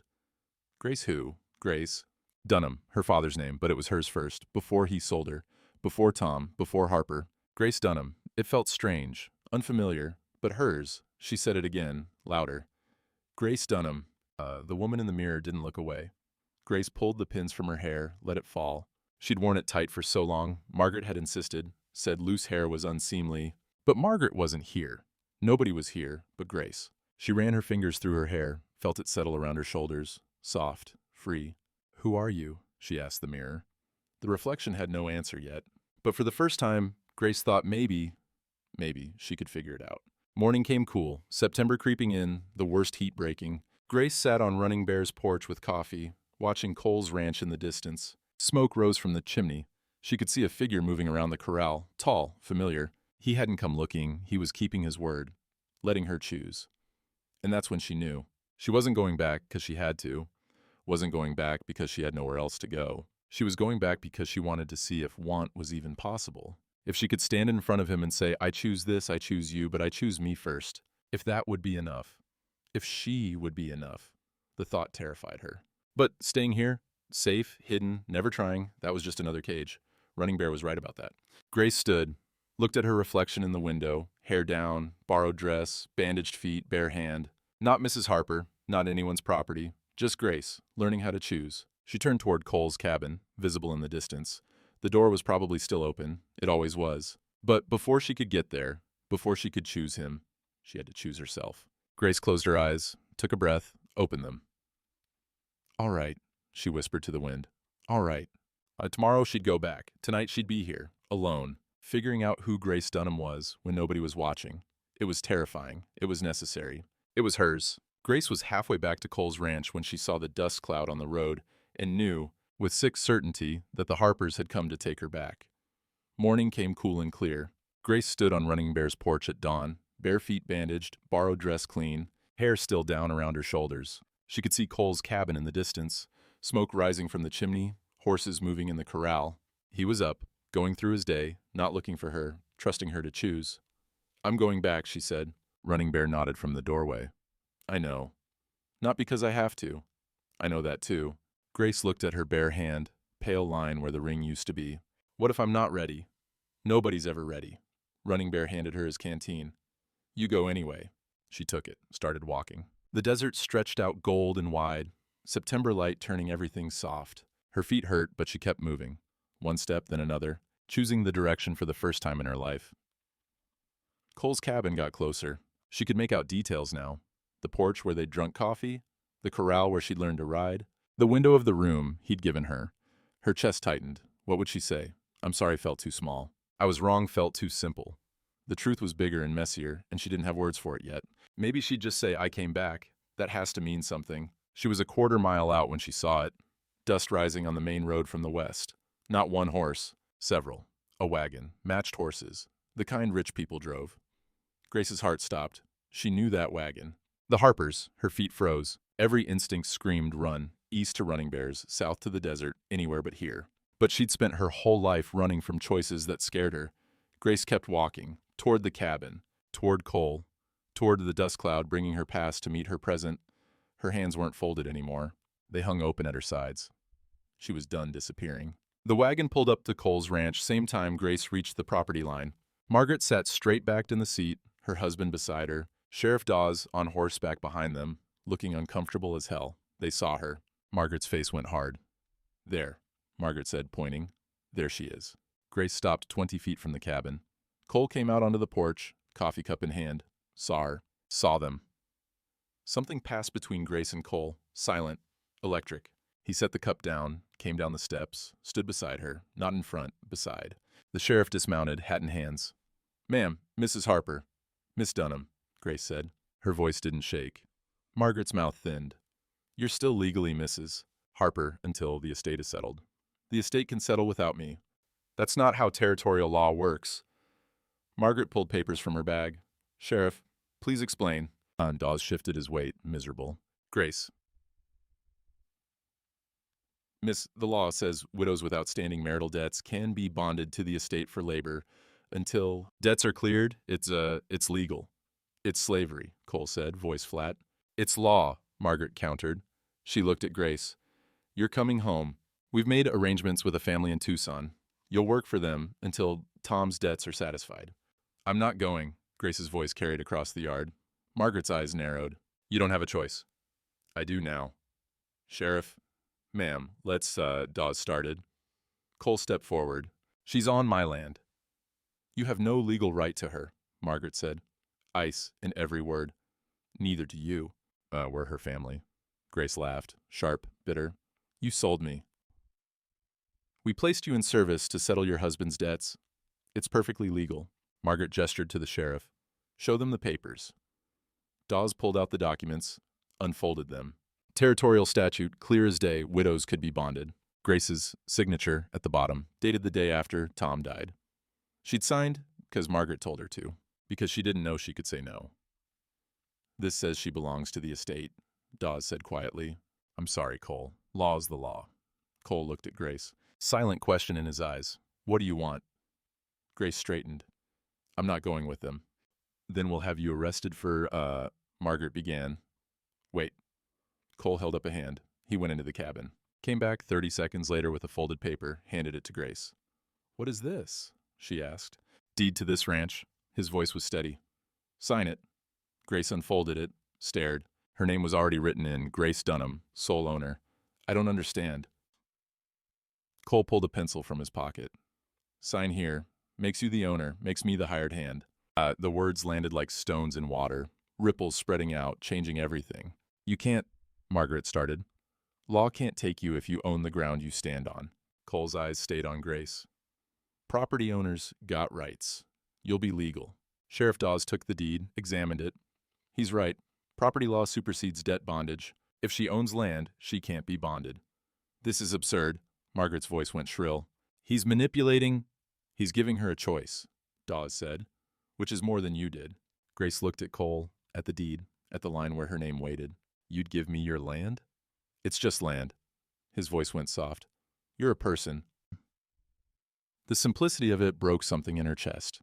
Grace who? Grace. Dunham, her father's name, but it was hers first, before he sold her, before Tom, before Harper. Grace Dunham. It felt strange, unfamiliar, but hers. She said it again, louder. Grace Dunham. The woman in the mirror didn't look away. Grace pulled the pins from her hair, let it fall. She'd worn it tight for so long, Margaret had insisted, said loose hair was unseemly. But Margaret wasn't here. Nobody was here but Grace. She ran her fingers through her hair, felt it settle around her shoulders, soft, free. Who are you? She asked the mirror. The reflection had no answer yet. But for the first time, Grace thought maybe she could figure it out. Morning came cool, September creeping in, the worst heat breaking. Grace sat on Running Bear's porch with coffee, watching Cole's ranch in the distance. Smoke rose from the chimney. She could see a figure moving around the corral, tall, familiar. He hadn't come looking, he was keeping his word, letting her choose. And that's when she knew. She wasn't going back because she had to. Wasn't going back because she had nowhere else to go. She was going back because she wanted to see if want was even possible. If she could stand in front of him and say, I choose this, I choose you, but I choose me first. If that would be enough. If she would be enough. The thought terrified her. But staying here, safe, hidden, never trying, that was just another cage. Running Bear was right about that. Grace stood, looked at her reflection in the window, hair down, borrowed dress, bandaged feet, bare hand. Not Mrs. Harper, not anyone's property, just Grace, learning how to choose. She turned toward Cole's cabin, visible in the distance. The door was probably still open, it always was. But before she could get there, before she could choose him, she had to choose herself. Grace closed her eyes, took a breath, opened them. All right, she whispered to the wind. All right. Tomorrow she'd go back. Tonight she'd be here, alone, figuring out who Grace Dunham was when nobody was watching. It was terrifying. It was necessary. It was hers. Grace was halfway back to Cole's ranch when she saw the dust cloud on the road and knew, with sick certainty, that the Harpers had come to take her back. Morning came cool and clear. Grace stood on Running Bear's porch at dawn, bare feet bandaged, borrowed dress clean, hair still down around her shoulders. She could see Cole's cabin in the distance, smoke rising from the chimney, horses moving in the corral. He was up, going through his day, not looking for her, trusting her to choose. I'm going back, she said. Running Bear nodded from the doorway. I know. Not because I have to. I know that too. Grace looked at her bare hand, pale line where the ring used to be. What if I'm not ready? Nobody's ever ready. Running Bear handed her his canteen. You go anyway. She took it, started walking. The desert stretched out gold and wide, September light turning everything soft. Her feet hurt, but she kept moving. One step, then another, choosing the direction for the first time in her life. Cole's cabin got closer. She could make out details now. The porch where they'd drunk coffee, the corral where she'd learned to ride, the window of the room he'd given her. Her chest tightened. What would she say? I'm sorry felt too small. I was wrong felt too simple. The truth was bigger and messier, and she didn't have words for it yet. Maybe she'd just say, I came back. That has to mean something. She was a quarter mile out when she saw it. dust rising on the main road from the west. Not one horse, several. A wagon, matched horses, the kind rich people drove. Grace's heart stopped. She knew that wagon. The Harpers, her feet froze. Every instinct screamed run, east to Running Bears, south to the desert, anywhere but here. But she'd spent her whole life running from choices that scared her. Grace kept walking, toward the cabin, toward Cole, toward the dust cloud bringing her past to meet her present. Her hands weren't folded anymore. They hung open at her sides. She was done disappearing. The wagon pulled up to Cole's ranch same time Grace reached the property line. Margaret sat straight-backed in the seat, her husband beside her, Sheriff Dawes on horseback behind them, looking uncomfortable as hell. They saw her. Margaret's face went hard. There, Margaret said, pointing. There she is. Grace stopped 20 feet from the cabin. Cole came out onto the porch, coffee cup in hand. Saw her. Saw them. Something passed between Grace and Cole, silent, electric. He set the cup down, came down the steps, stood beside her, not in front, beside. The sheriff dismounted, hat in hands. "Ma'am, Mrs. Harper." "Miss Dunham," Grace said. Her voice didn't shake. Margaret's mouth thinned. "You're still legally Mrs. Harper until the estate is settled. The estate can settle without me. That's not how territorial law works." Margaret pulled papers from her bag. "Sheriff, please explain." Dawes shifted his weight, miserable. "Grace." "Miss, the law says widows with outstanding marital debts can be bonded to the estate for labor until debts are cleared. It's legal. It's slavery," Cole said, voice flat. "It's law," Margaret countered. She looked at Grace. "You're coming home. We've made arrangements with a family in Tucson. You'll work for them until Tom's debts are satisfied." "I'm not going," Grace's voice carried across the yard. Margaret's eyes narrowed. "You don't have a choice." "I do now." "Sheriff." "Ma'am, let's," Dawes started. Cole stepped forward. "She's on my land." "You have no legal right to her," Margaret said. Ice in every word. "Neither do you." We're her family." Grace laughed, sharp, bitter. "You sold me. We placed you in service to settle your husband's debts. It's perfectly legal." Margaret gestured to the sheriff. "Show them the papers." Dawes pulled out the documents, unfolded them. Territorial statute, clear as day, widows could be bonded. Grace's signature at the bottom, dated the day after Tom died. She'd signed because Margaret told her to, because she didn't know she could say no. "This says she belongs to the estate," Dawes said quietly. "I'm sorry, Cole. Law's the law." Cole looked at Grace. Silent question in his eyes. "What do you want?" Grace straightened. "I'm not going with them." "Then we'll have you arrested for, Margaret began. "Wait." Cole held up a hand. He went into the cabin. Came back 30 seconds later with a folded paper, handed it to Grace. "What is this?" she asked. "Deed to this ranch." His voice was steady. "Sign it." Grace unfolded it, stared. Her name was already written in, Grace Dunham, sole owner. "I don't understand." Cole pulled a pencil from his pocket. "Sign here. Makes you the owner, makes me the hired hand." The words landed like stones in water, ripples spreading out, changing everything. "You can't," Margaret started. "Law can't take you if you own the ground you stand on." Cole's eyes stayed on Grace. "Property owners got rights. You'll be legal." Sheriff Dawes took the deed, examined it. "He's right. Property law supersedes debt bondage. If she owns land, she can't be bonded." "This is absurd." Margaret's voice went shrill. "He's manipulating." "He's giving her a choice," Dawes said, "which is more than you did." Grace looked at Cole, at the deed, at the line where her name waited. "You'd give me your land?" "It's just land." His voice went soft. "You're a person." The simplicity of it broke something in her chest.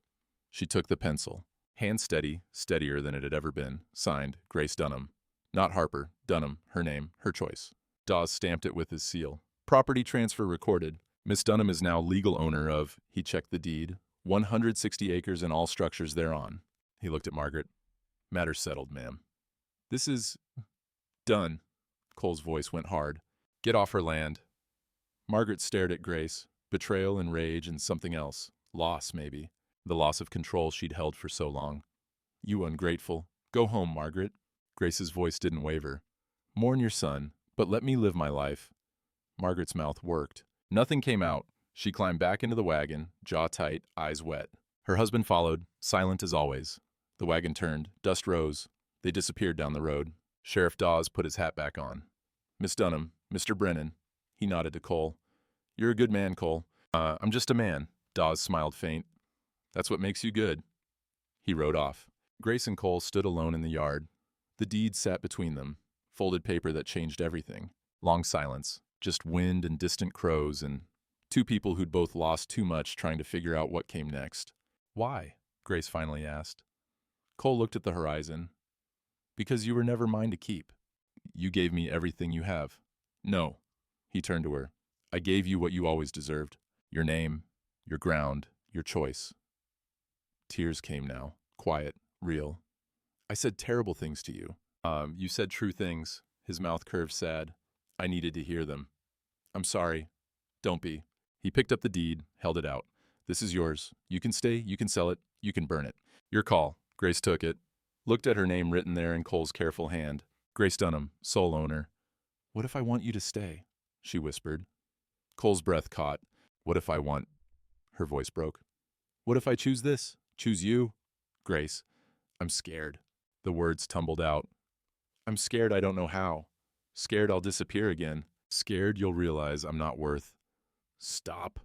She took the pencil. Hand steady, steadier than it had ever been. Signed, Grace Dunham. Not Harper, Dunham, her name, her choice. Dawes stamped it with his seal. "Property transfer recorded. Miss Dunham is now legal owner of," he checked the deed, "160 acres and all structures thereon." He looked at Margaret. "Matter settled, ma'am." "This is done." Cole's voice went hard. "Get off her land." Margaret stared at Grace. Betrayal and rage and something else. Loss, maybe. The loss of control she'd held for so long. "You ungrateful. Go home, Margaret." Grace's voice didn't waver. "Mourn your son, but let me live my life." Margaret's mouth worked. Nothing came out. She climbed back into the wagon, jaw tight, eyes wet. Her husband followed, silent as always. The wagon turned. Dust rose. They disappeared down the road. Sheriff Dawes put his hat back on. "Miss Dunham, Mr. Brennan." He nodded to Cole. You're a good man, Cole. I'm just a man. Dawes smiled faint. That's what makes you good. He rode off. Grace and Cole stood alone in the yard. The deed sat between them, folded paper that changed everything. Long silence, just wind and distant crows and two people who'd both lost too much trying to figure out what came next. Why? Grace finally asked. Cole looked at the horizon. Because you were never mine to keep. You gave me everything you have. No. He turned to her. I gave you what you always deserved. Your name, your ground, your choice. Tears came now, quiet, real. I said terrible things to you. You said true things. His mouth curved sad. I needed to hear them. I'm sorry. Don't be. He picked up the deed, held it out. This is yours. You can stay, you can sell it, you can burn it. Your call. Grace took it, looked at her name written there in Cole's careful hand. Grace Dunham, sole owner. What if I want you to stay? She whispered. Cole's breath caught. What if I want? Her voice broke. What if I choose this? Choose you? Grace. I'm scared. The words tumbled out. I'm scared I don't know how. Scared I'll disappear again. Scared you'll realize I'm not worth. Stop.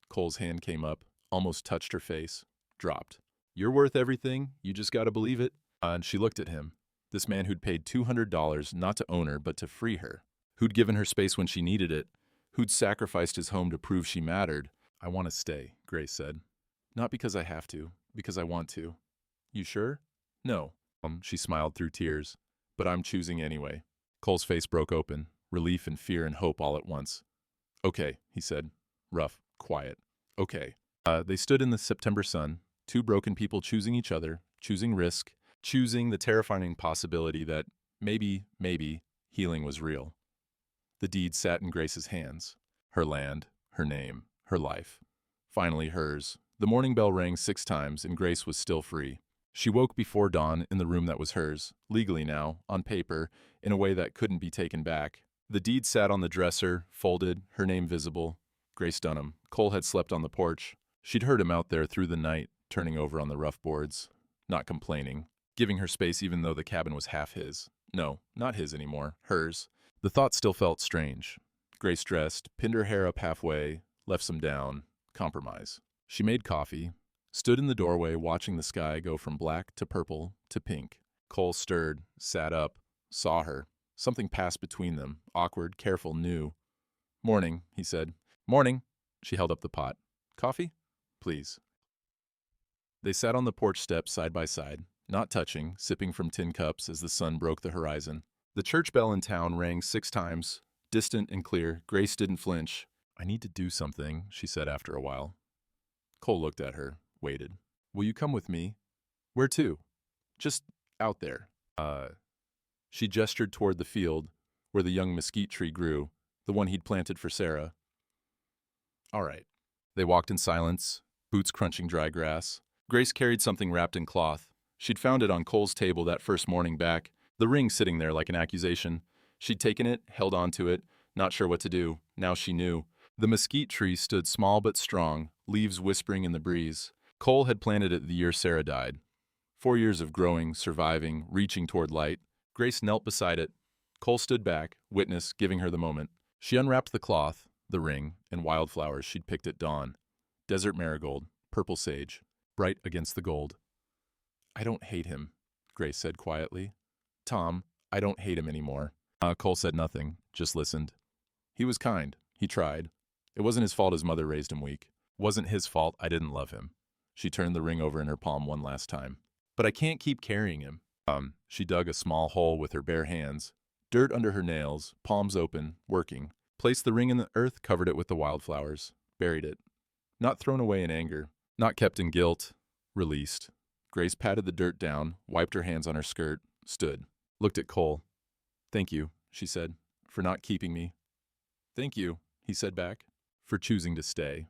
Cole's hand came up, almost touched her face, dropped. You're worth everything, you just gotta believe it. And she looked at him, this man who'd paid $200 not to own her but to free her, who'd given her space when she needed it, who'd sacrificed his home to prove she mattered. I want to stay, Grace said. Not because I have to, because I want to. You sure? No. She smiled through tears. But I'm choosing anyway. Cole's face broke open, relief and fear and hope all at once. Okay, he said. Rough, quiet. Okay. They stood in the September sun, two broken people choosing each other, choosing risk, choosing the terrifying possibility that maybe, healing was real. The deed sat in Grace's hands. Her land, her name, her life. Finally hers. The morning bell rang 6 times and Grace was still free. She woke before dawn in the room that was hers, legally now, on paper, in a way that couldn't be taken back. The deed sat on the dresser, folded, her name visible. Grace Dunham. Cole had slept on the porch. She'd heard him out there through the night, turning over on the rough boards, not complaining, giving her space even though the cabin was half his. No, not his anymore, hers. The thought still felt strange. Grace dressed, pinned her hair up halfway, left some down, compromise. She made coffee, stood in the doorway watching the sky go from black to purple to pink. Cole stirred, sat up, saw her. Something passed between them, awkward, careful, new. Morning, he said. Morning. She held up the pot. Coffee? Please. They sat on the porch steps side by side, not touching, sipping from tin cups as the sun broke the horizon. The church bell in town rang 6 times, distant and clear. Grace didn't flinch. I need to do something, she said after a while. Cole looked at her, waited. Will you come with me? Where to? Just out there. She gestured toward the field where the young mesquite tree grew, the one he'd planted for Sarah. All right. They walked in silence, boots crunching dry grass. Grace carried something wrapped in cloth. She'd found it on Cole's table that first morning back, the ring sitting there like an accusation. She'd taken it, held on to it, not sure what to do. Now she knew. The mesquite tree stood small but strong, leaves whispering in the breeze. Cole had planted it the year Sarah died. 4 years of growing, surviving, reaching toward light. Grace knelt beside it. Cole stood back, witness, giving her the moment. She unwrapped the cloth, the ring, and wildflowers she'd picked at dawn. Desert marigold, purple sage, bright against the gold. I don't hate him, Grace said quietly. Tom, I don't hate him anymore. Cole said nothing, just listened. He was kind. He tried. It wasn't his fault his mother raised him weak. Wasn't his fault I didn't love him. She turned the ring over in her palm one last time. But I can't keep carrying him. She dug a small hole with her bare hands, dirt under her nails, palms open, working. Placed the ring in the earth, covered it with the wildflowers, buried it. Not thrown away in anger, not kept in guilt, released. Grace patted the dirt down, wiped her hands on her skirt, stood, looked at Cole. Thank you, she said, for not keeping me. Thank you, he said back, for choosing to stay.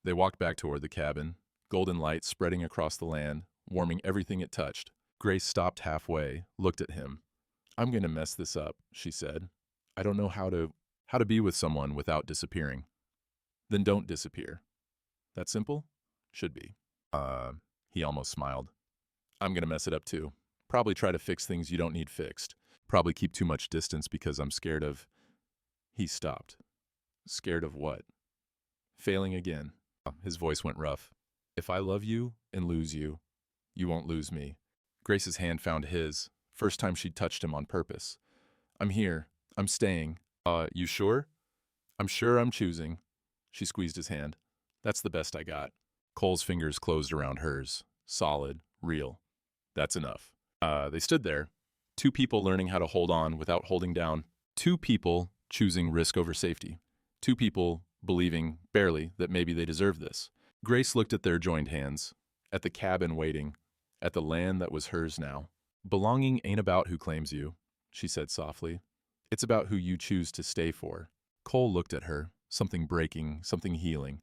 They walked back toward the cabin, golden light spreading across the land, warming everything it touched. Grace stopped halfway, looked at him. I'm going to mess this up, she said. I don't know how to be with someone without disappearing. Then don't disappear. That simple? Should be. He almost smiled. I'm going to mess it up too. Probably try to fix things you don't need fixed. Probably keep too much distance because I'm scared of... He stopped. Scared of what? Failing again. His voice went rough. If I love you and lose you, you won't lose me. Grace's hand found his, first time she'd touched him on purpose. I'm here. I'm staying. You sure? I'm sure I'm choosing. She squeezed his hand. That's the best I got. Cole's fingers closed around hers. Solid, real. That's enough. They stood there. Two people learning how to hold on without holding down. Two people choosing risk over safety. Two people believing, barely, that maybe they deserve this. Grace looked at their joined hands, at the cabin waiting, at the land that was hers now. Belonging ain't about who claims you, she said softly. It's about who you choose to stay for. Cole looked at her, something breaking, something healing.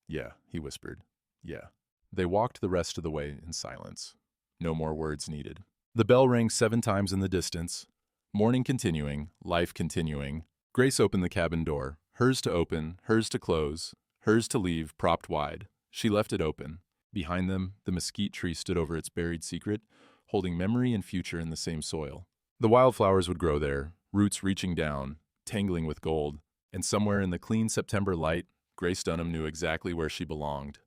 Yeah, he whispered. Yeah. They walked the rest of the way in silence. No more words needed. The bell rang 7 times in the distance. Morning continuing, life continuing. Grace opened the cabin door, hers to open, hers to close, hers to leave propped wide. She left it open. Behind them, the mesquite tree stood over its buried secret, holding memory and future in the same soil. The wildflowers would grow there, roots reaching down, tangling with gold, and somewhere in the clean September light, Grace Dunham knew exactly where she belonged.